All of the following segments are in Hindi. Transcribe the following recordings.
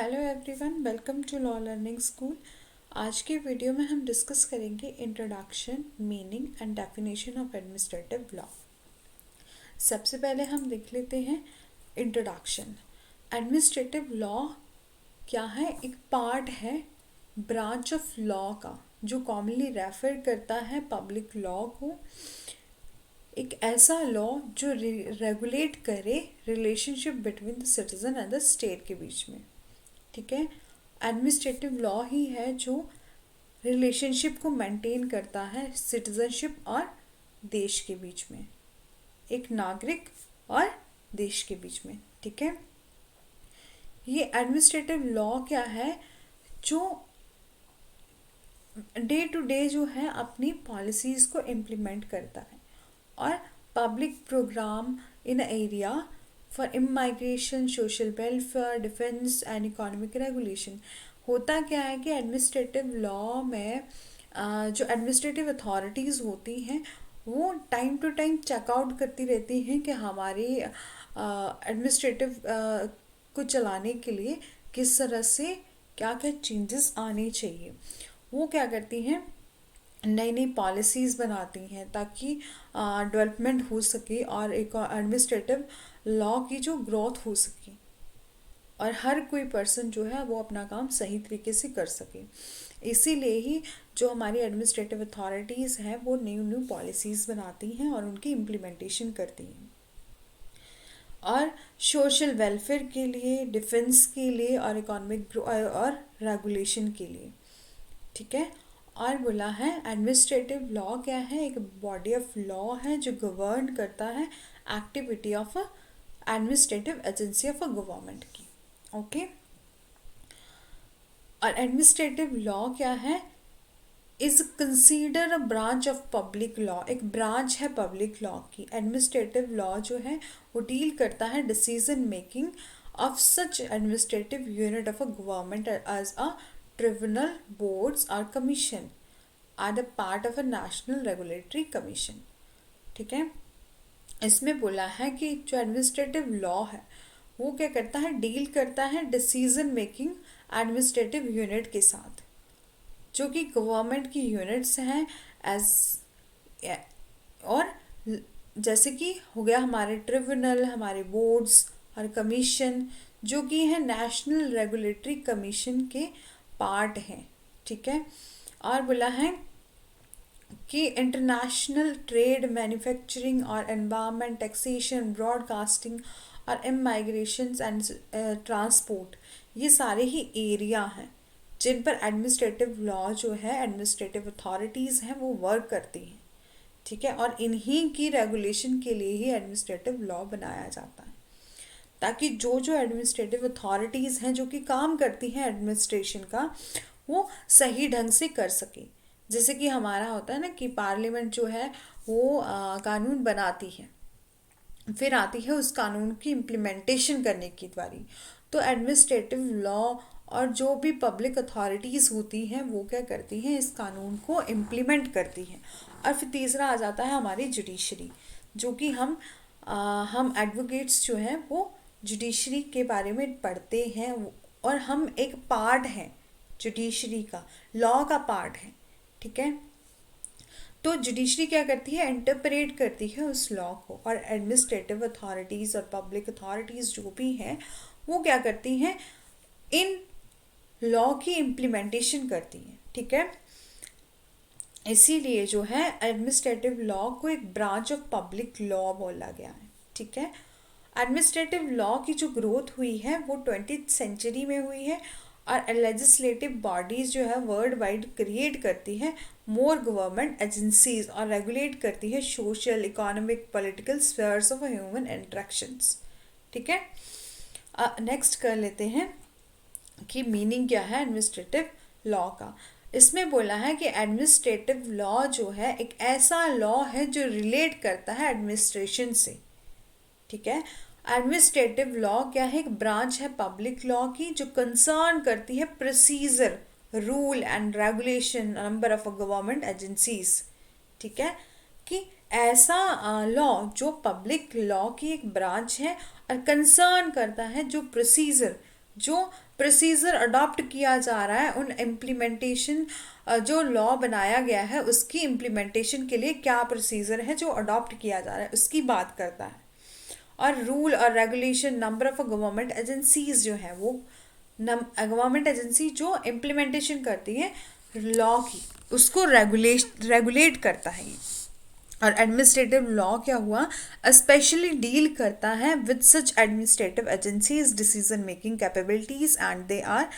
Hello everyone, welcome to law learning school. आज के वीडियो में हम डिस्कस करेंगे introduction, meaning and definition of administrative law. सबसे पहले हम देख लेते हैं इंट्रोडक्शन। एडमिनिस्ट्रेटिव लॉ क्या है? एक पार्ट है ब्रांच ऑफ लॉ का जो कॉमनली रेफर करता है पब्लिक लॉ को। एक ऐसा लॉ जो रेगुलेट करे relationship between the citizen and the state के बीच में। ठीक है, एडमिनिस्ट्रेटिव लॉ ही है जो रिलेशनशिप को मेंटेन करता है सिटीजनशिप और देश के बीच में, एक नागरिक और देश के बीच में। ठीक है, ये एडमिनिस्ट्रेटिव लॉ क्या है? जो डे टू डे जो है अपनी पॉलिसीज़ को इम्प्लीमेंट करता है और public program in area for immigration, social welfare, defence and economic regulation. होता क्या है कि एडमिनिस्ट्रेटिव लॉ में जो एडमिनिस्ट्रेटिव अथॉरिटीज़ होती हैं वो टाइम टू टाइम चेकआउट करती रहती हैं कि हमारी एडमिनिस्ट्रेटिव को चलाने के लिए किस तरह से क्या क्या चेंजेस आने चाहिए। वो क्या करती हैं, नई नई पॉलिसीज़ बनाती हैं ताकि डेवलपमेंट हो सके और एक एडमिनिस्ट्रेटिव लॉ की जो ग्रोथ हो सके और हर कोई पर्सन जो है वो अपना काम सही तरीके से कर सके। इसीलिए ही जो हमारी एडमिनिस्ट्रेटिव अथॉरिटीज़ हैं वो न्यू न्यू पॉलिसीज़ बनाती हैं और उनकी इम्प्लीमेंटेशन करती हैं और सोशल वेलफेयर के लिए, डिफेंस के लिए और इकोनॉमिक और रेगुलेशन के लिए। ठीक है, और बोला है एडमिनिस्ट्रेटिव लॉ क्या है? एक बॉडी ऑफ लॉ है जो गवर्न करता है activity of a administrative agency of a government की। ओके, और एडमिनिस्ट्रेटिव लॉ क्या है? Is consider a branch of public law. एक ब्रांच है पब्लिक लॉ की। एडमिनिस्ट्रेटिव लॉ जो है वो डील करता है decision making of such administrative unit of a government as a tribunal, boards और commission are the part of a national regulatory commission. ठीक है, इसमें बोला है कि जो एडमिनिस्ट्रेटिव लॉ है वो क्या करता है? डील करता है डिसीजन मेकिंग एडमिनिस्ट्रेटिव यूनिट के साथ जो कि गवर्नमेंट की यूनिट्स हैं एज और जैसे कि हो गया हमारे ट्रिब्यूनल, हमारे बोर्ड्स और कमीशन जो कि है नेशनल रेगुलेटरी कमीशन के पार्ट हैं। ठीक है, और बोला है कि इंटरनेशनल ट्रेड, मैन्युफैक्चरिंग और एनवायरनमेंट, टैक्सेशन, ब्रॉडकास्टिंग और इमाइग्रेशन एंड ट्रांसपोर्ट ये सारे ही एरिया हैं जिन पर एडमिनिस्ट्रेटिव लॉ जो है, एडमिनिस्ट्रेटिव अथॉरिटीज़ हैं वो वर्क करती हैं। ठीक है, और इन्हीं की रेगुलेशन के लिए ही एडमिनिस्ट्रेटिव लॉ बनाया जाता है ताकि जो जो एडमिनिस्ट्रेटिव अथॉरिटीज़ हैं जो कि काम करती हैं एडमिनिस्ट्रेशन का वो सही ढंग से कर सके। जैसे कि हमारा होता है ना कि पार्लियामेंट जो है वो कानून बनाती है, फिर आती है उस कानून की इम्प्लीमेंटेशन करने की बारी। तो एडमिनिस्ट्रेटिव लॉ और जो भी पब्लिक अथॉरिटीज़ होती हैं वो क्या करती हैं? इस कानून को इम्प्लीमेंट करती हैं। और फिर तीसरा आ जाता है हमारी जुडिशरी, जो कि हम एडवोकेट्स जो हैं वो जुडिशरी के बारे में पढ़ते हैं और हम एक पार्ट हैं जुडिशरी का, लॉ का पार्ट है। ठीक है, तो जुडिशरी क्या करती है? इंटरप्रेट करती है उस लॉ को और एडमिनिस्ट्रेटिव अथॉरिटीज़ और पब्लिक अथॉरिटीज़ जो भी हैं वो क्या करती हैं? इन लॉ की इम्प्लीमेंटेशन करती हैं। ठीक है, इसीलिए जो है एडमिनिस्ट्रेटिव लॉ को एक ब्रांच ऑफ पब्लिक लॉ बोला गया है। ठीक है, एडमिनिस्ट्रेटिव लॉ की जो ग्रोथ हुई है वो 20th सेंचुरी में हुई है और लेजिस्लेटिव बॉडीज़ जो है वर्ल्ड वाइड क्रिएट करती है मोर गवर्नमेंट एजेंसीज और रेगुलेट करती है social, economic, political spheres of human interactions. ठीक है, नेक्स्ट कर लेते हैं कि मीनिंग क्या है एडमिनिस्ट्रेटिव लॉ का। इसमें बोला है कि एडमिनिस्ट्रेटिव लॉ जो है एक ऐसा लॉ है जो रिलेट करता है एडमिनिस्ट्रेशन से। ठीक है, एडमिनिस्ट्रेटिव लॉ क्या है? एक ब्रांच है पब्लिक लॉ की जो कंसर्न करती है procedure, rule and regulation number of government agencies. ठीक है, कि ऐसा लॉ जो पब्लिक लॉ की एक ब्रांच है और कंसर्न करता है जो प्रोसीजर, जो प्रोसीजर अडॉप्ट किया जा रहा है, उन इम्प्लीमेंटेशन जो लॉ बनाया गया है उसकी इम्प्लीमेंटेशन के लिए क्या प्रोसीजर है जो अडॉप्ट किया जा रहा है उसकी बात करता है। और रूल और regulation, number of government agencies जो है वो गवर्नमेंट एजेंसी जो इम्प्लीमेंटेशन करती है लॉ की उसको रेगुलेट करता है ये। और एडमिनिस्ट्रेटिव लॉ क्या हुआ, स्पेशली डील करता है with such administrative agencies decision making capabilities and they are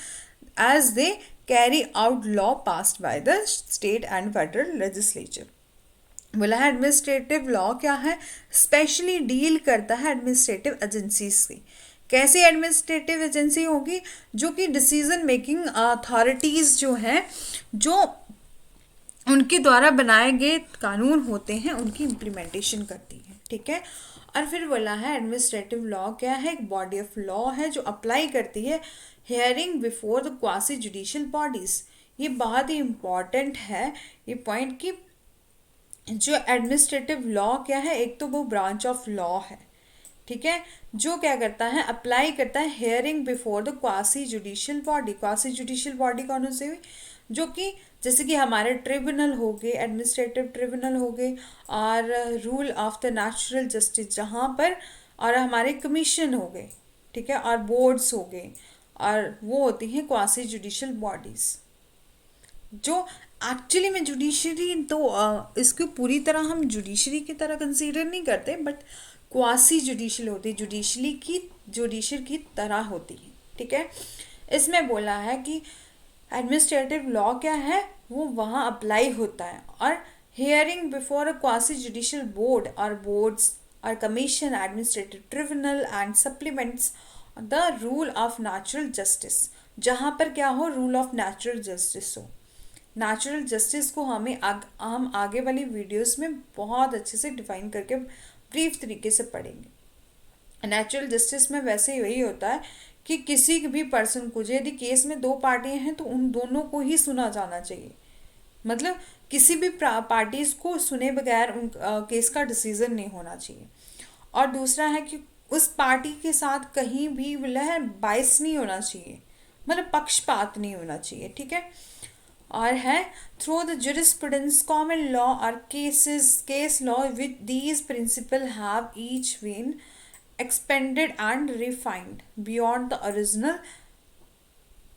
as they carry out law passed by the state and federal legislature. बोला है एडमिनिस्ट्रेटिव लॉ क्या है, स्पेशली डील करता है एडमिनिस्ट्रेटिव एजेंसीज से। कैसी एडमिनिस्ट्रेटिव एजेंसी होगी, जो कि डिसीजन मेकिंग अथॉरिटीज जो हैं, जो उनके द्वारा बनाए गए कानून होते हैं उनकी इम्प्लीमेंटेशन करती है। ठीक है। और फिर बोला है एडमिनिस्ट्रेटिव लॉ क्या है, एक बॉडी ऑफ लॉ है जो अप्लाई करती है hearing before the quasi judicial bodies. ये बहुत ही इम्पॉर्टेंट है ये पॉइंट कि जो एडमिनिस्ट्रेटिव लॉ क्या है, एक तो वो ब्रांच ऑफ लॉ है, ठीक है, जो क्या करता है, अप्लाई करता है hearing before the quasi judicial body. Quasi judicial body कौन से हुई, जो कि जैसे कि हमारे ट्रिब्यूनल हो गए, एडमिनिस्ट्रेटिव ट्रिब्यूनल हो गए, और rule of the natural justice जहाँ पर, और हमारे कमीशन हो गए, ठीक है, और बोर्ड्स हो गए, और वो होती हैं क्वासी जुडिशियल बॉडीज़। जो एक्चुअली में जुडिशरी तो इसको पूरी तरह हम जुडिशरी की तरह कंसीडर नहीं करते, बट क्वासी जुडिशियल होती है, जुडिशरी की तरह होती है। ठीक है। इसमें बोला है कि एडमिनिस्ट्रेटिव लॉ क्या है, वो वहाँ अप्लाई होता है, और hearing before a quasi judicial board और बोर्ड्स और commission, administrative tribunal and supplements the rule of natural justice, जहाँ पर क्या हो, रूल ऑफ नेचुरल जस्टिस हो। नेचुरल जस्टिस को हम आगे वाली वीडियोस में बहुत अच्छे से डिफाइन करके ब्रीफ तरीके से पढ़ेंगे। नेचुरल जस्टिस में वैसे वही होता है कि किसी भी पर्सन को, यदि केस में दो पार्टियां हैं तो उन दोनों को ही सुना जाना चाहिए, मतलब किसी भी पार्टीज को सुने बगैर उन केस का डिसीजन नहीं होना चाहिए। और दूसरा है कि उस पार्टी के साथ कहीं भी बाइस नहीं होना चाहिए, मतलब पक्षपात नहीं होना चाहिए। ठीक है। और है through the jurisprudence, common law or case law with these principles have each been expanded and refined beyond the original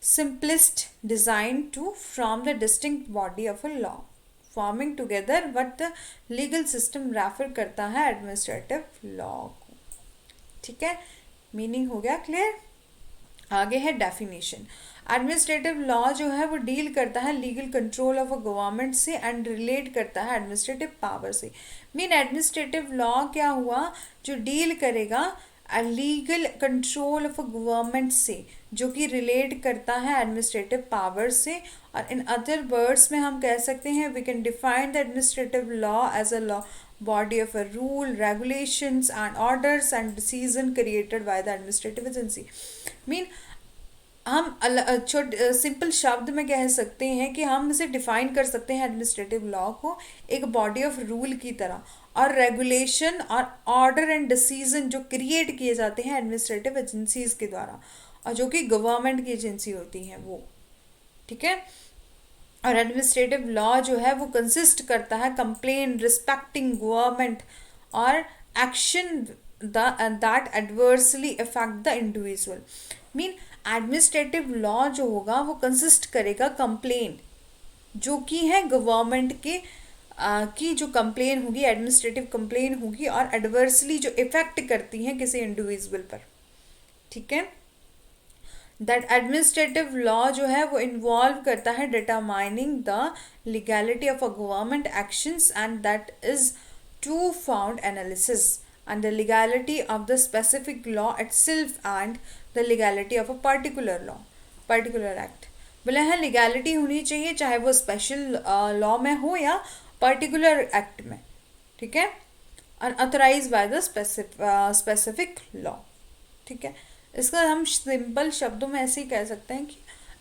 simplest design to form the distinct body of a law, forming together what the legal system refer करता है administrative law को। ठीक है, मीनिंग हो गया क्लियर। आगे है डेफिनेशन। एडमिनिस्ट्रेटिव लॉ जो है वो डील करता है legal control of a government से एंड रिलेट करता है एडमिनिस्ट्रेटिव पावर से। मीन एडमिनिस्ट्रेटिव लॉ क्या हुआ, जो डील करेगा legal control of a government से, जो कि रिलेट करता है एडमिनिस्ट्रेटिव पावर से। और इन अदर वर्ड्स में हम कह सकते हैं we can define the administrative law as a law body of a rule, regulations and orders and decision created by the administrative agency। Mean हम सिंपल शब्द में कह सकते हैं कि हम इसे डिफाइन कर सकते हैं एडमिनिस्ट्रेटिव लॉ को एक बॉडी ऑफ रूल की तरह, और रेगुलेशन और ऑर्डर एंड डिसीजन जो क्रिएट किए जाते हैं एडमिनिस्ट्रेटिव एजेंसीज के द्वारा, और जो कि गवर्नमेंट की एजेंसी होती हैं वो। ठीक है। और एडमिनिस्ट्रेटिव लॉ जो है वो कंसिस्ट करता है कंप्लेन रिस्पेक्टिंग गवर्नमेंट और action that adversely affect the individual. Mean administrative law जो होगा वो कंसिस्ट करेगा कंप्लेन जो कि है गवर्नमेंट के की जो कंप्लेन होगी, एडमिनिस्ट्रेटिव कंप्लेन होगी, और एडवर्सली जो इफेक्ट करती हैं किसी इंडिविजुअल पर। ठीक है। दैट एडमिनिस्ट्रेटिव लॉ जो है वो इन्वॉल्व करता है determining the legality of a government actions and that is to found analysis and the legality of the specific law itself and the legality of a particular law, particular act. बोले हैं लीगैलिटी होनी चाहिए चाहे वो स्पेशल लॉ में हो या पर्टिकुलर एक्ट में। ठीक है। Unauthorised by the specific law. ठीक है। इसका हम सिंपल शब्दों में ऐसे ही कह सकते हैं कि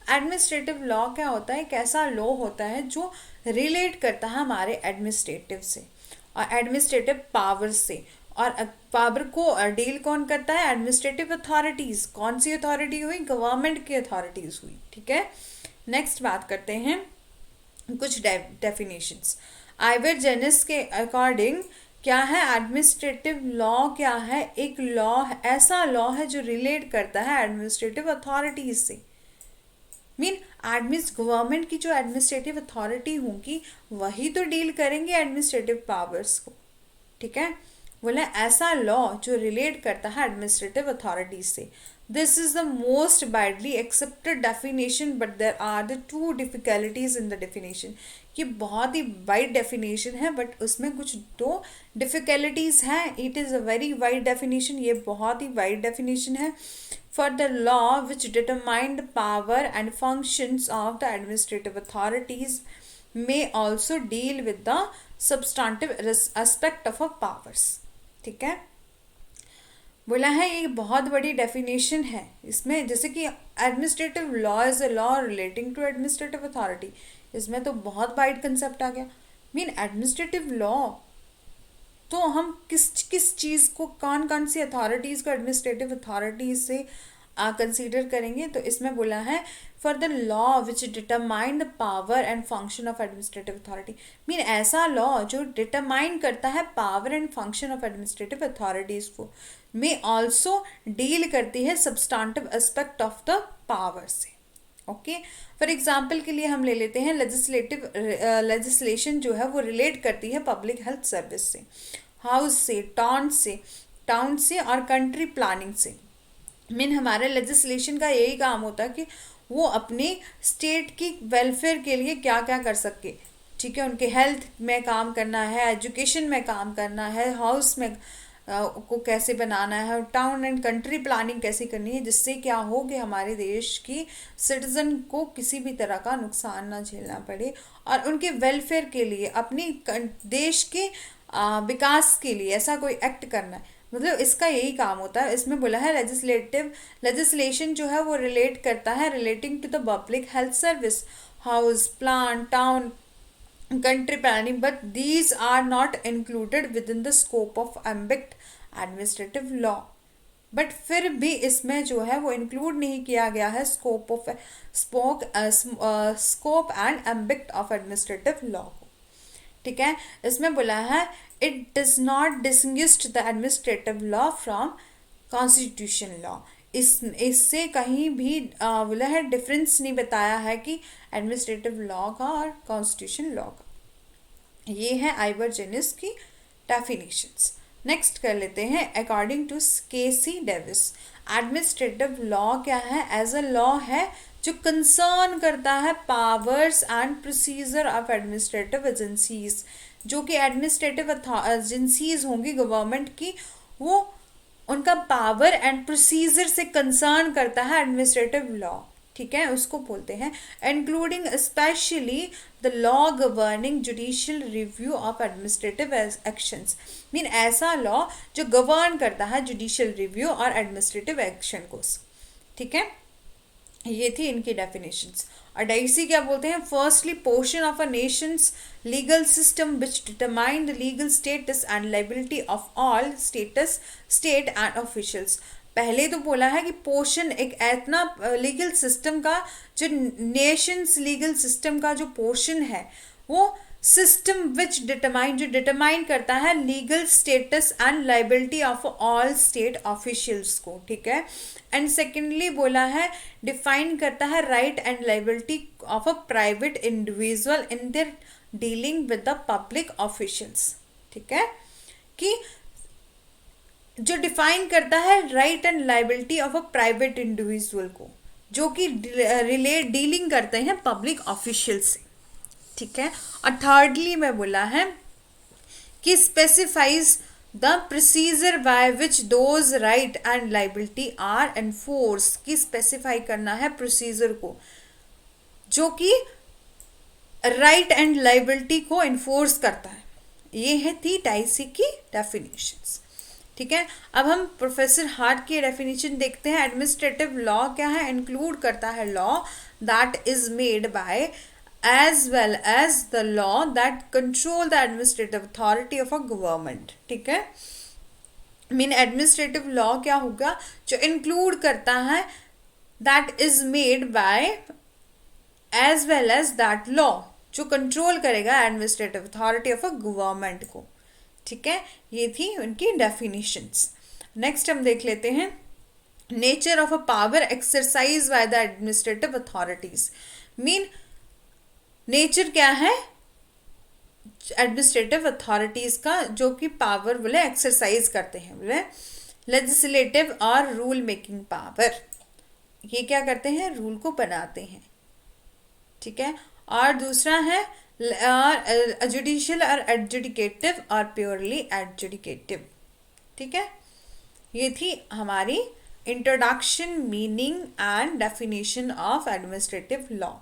एडमिनिस्ट्रेटिव लॉ क्या होता है, एक ऐसा लॉ होता है जो रिलेट करता है हमारे एडमिनिस्ट्रेटिव से और एडमिनिस्ट्रेटिव पावर से, और पावर को डील कौन करता है? Administrative authorities. कौन सी अथॉरिटी हुई? गवर्नमेंट की अथॉरिटीज हुई। ठीक है, नेक्स्ट बात करते हैं कुछ डेफिनेशंस। आइवर जेनिस के अकॉर्डिंग क्या है एडमिनिस्ट्रेटिव लॉ? क्या है? एक लॉ, ऐसा लॉ है जो रिलेट करता है एडमिनिस्ट्रेटिव अथॉरिटीज से। मीन गवर्नमेंट की जो एडमिनिस्ट्रेटिव अथॉरिटी होंगी वही तो डील करेंगे एडमिनिस्ट्रेटिव पावर्स को। ठीक है, बोला ऐसा लॉ जो रिलेट करता है एडमिनिस्ट्रेटिव अथॉरिटीज से। This is the most widely accepted definition but there are the two difficulties in the definition. ये बहुत ही वाइड डेफिनेशन है बट उसमें कुछ दो डिफिकल्टीज हैं। It is a very wide definition, ये बहुत ही वाइड डेफिनेशन है। For the law which determine the power and functions of the administrative authorities may also deal with the substantive aspect of a powers। ठीक है, बोला है ये बहुत बड़ी डेफिनेशन है। इसमें जैसे कि administrative law is a law relating to administrative authority, इसमें तो बहुत वाइड कंसेप्ट आ गया। मीन एडमिनिस्ट्रेटिव लॉ तो हम किस किस चीज़ को, कौन कौन सी अथॉरिटीज़ को एडमिनिस्ट्रेटिव अथॉरिटीज से कंसीडर करेंगे? तो इसमें बोला है for the law which determine the power and function of administrative authority. Mean ऐसा लॉ जो डिटरमाइन करता है power and function of administrative authorities को, में ऑल्सो डील करती है substantive aspect of the power से। ओके, फॉर एग्जाम्पल के लिए हम ले लेते हैं लेजिस्लेशन जो है वो रिलेट करती है पब्लिक हेल्थ सर्विस से, हाउस से, टाउन से और कंट्री प्लानिंग से। मीन हमारे लेजिस्लेशन का यही काम होता है कि वो अपने स्टेट की वेलफेयर के लिए क्या क्या कर सके। ठीक है, उनके हेल्थ में काम करना है, एजुकेशन में काम करना है, हाउस में को कैसे बनाना है, टाउन एंड कंट्री प्लानिंग कैसे करनी है, जिससे क्या हो कि हमारे देश की सिटीजन को किसी भी तरह का नुकसान ना झेलना पड़े और उनके वेलफेयर के लिए, अपनी देश के विकास के लिए ऐसा कोई एक्ट करना है। मतलब इसका यही काम होता है। इसमें बोला है लेजिस्लेशन जो है वो रिलेट करता है relating to the public health service, house plan, town, country planning, but these are not included within the scope of ambit administrative law। But फिर भी इसमें जो है वो इंक्लूड नहीं किया गया है scope and ambit of administrative law को। ठीक है, इसमें बोला है it does not distinguish the administrative law from constitution law. इससे कहीं भी बोला है डिफरेंस नहीं बताया है कि एडमिनिस्ट्रेटिव लॉ का और कॉन्स्टिट्यूशन लॉ का। ये है आइवर जेनिस की डेफिनेशंस। नेक्स्ट कर लेते हैं according to K C Davis. Administrative law क्या है? एज अ लॉ है जो कंसर्न करता है powers and procedure of administrative agencies. जो कि एडमिनिस्ट्रेटिव एजेंसीज होंगी गवर्नमेंट की, वो उनका पावर एंड प्रोसीजर से कंसर्न करता है एडमिनिस्ट्रेटिव लॉ। ठीक है, उसको बोलते हैं including specially the law governing judicial review of administrative actions. Mean ऐसा लॉ जो गवर्न करता है जुडिशियल रिव्यू और एडमिनिस्ट्रेटिव एक्शन को। ठीक है, ये थी इनकी डेफिनेशंस। और डाइसी क्या बोलते हैं? Firstly portion of a Nations legal system which determine the legal status and liability of all state and officials. पहले तो बोला है कि पोर्शन एक इतना लीगल सिस्टम का, जो नेशंस लीगल सिस्टम का जो पोर्शन है वो सिस्टम विच डिटरमाइन करता है legal status and liability of all state officials को। ठीक है, एंड सेकेंडली बोला है डिफाइन करता है right and liability of a private individual in their dealing with the public officials. ठीक है, कि जो डिफाइन करता है right and liability of a private individual को, जो कि डीलिंग करते हैं पब्लिक ऑफिशियल से। ठीक है, और थर्डली में बोला है कि specifies the procedure by which those right and liability are enforce. की स्पेसिफाई करना है प्रोसीजर को जो कि राइट एंड लाइबिलिटी को इन्फोर्स करता है। ये है थी डाइसी की डेफिनेशंस। ठीक है, अब हम प्रोफेसर हार्ट की डेफिनेशन देखते हैं। एडमिनिस्ट्रेटिव लॉ क्या है? इंक्लूड करता है law that is made bye as well as the law that control the administrative authority of a government। ठीक है, मीन एडमिनिस्ट्रेटिव लॉ क्या होगा, जो इंक्लूड करता है that is made by as well as that law, जो कंट्रोल करेगा administrative authority of a government को। ठीक है, ये थी उनकी डेफिनेशंस। नेक्स्ट हम देख लेते हैं nature of a power exercise by the administrative authorities. Mean nature क्या है एडमिनिस्ट्रेटिव अथॉरिटीज का, जो कि पावर बोले एक्सरसाइज करते हैं, बोले लेजिस्लेटिव और रूल मेकिंग पावर, ये क्या करते हैं, रूल को बनाते हैं। ठीक है, और दूसरा है जुडिशियल और एडजुडिकेटिव और प्योरली एडजुडिकेटिव। ठीक है, ये थी हमारी introduction, meaning and definition of administrative law.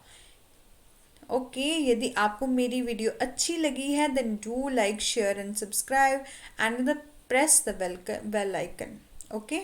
Okay, यदि आपको मेरी वीडियो अच्छी लगी है then do like, share and subscribe and press the bell icon. Okay.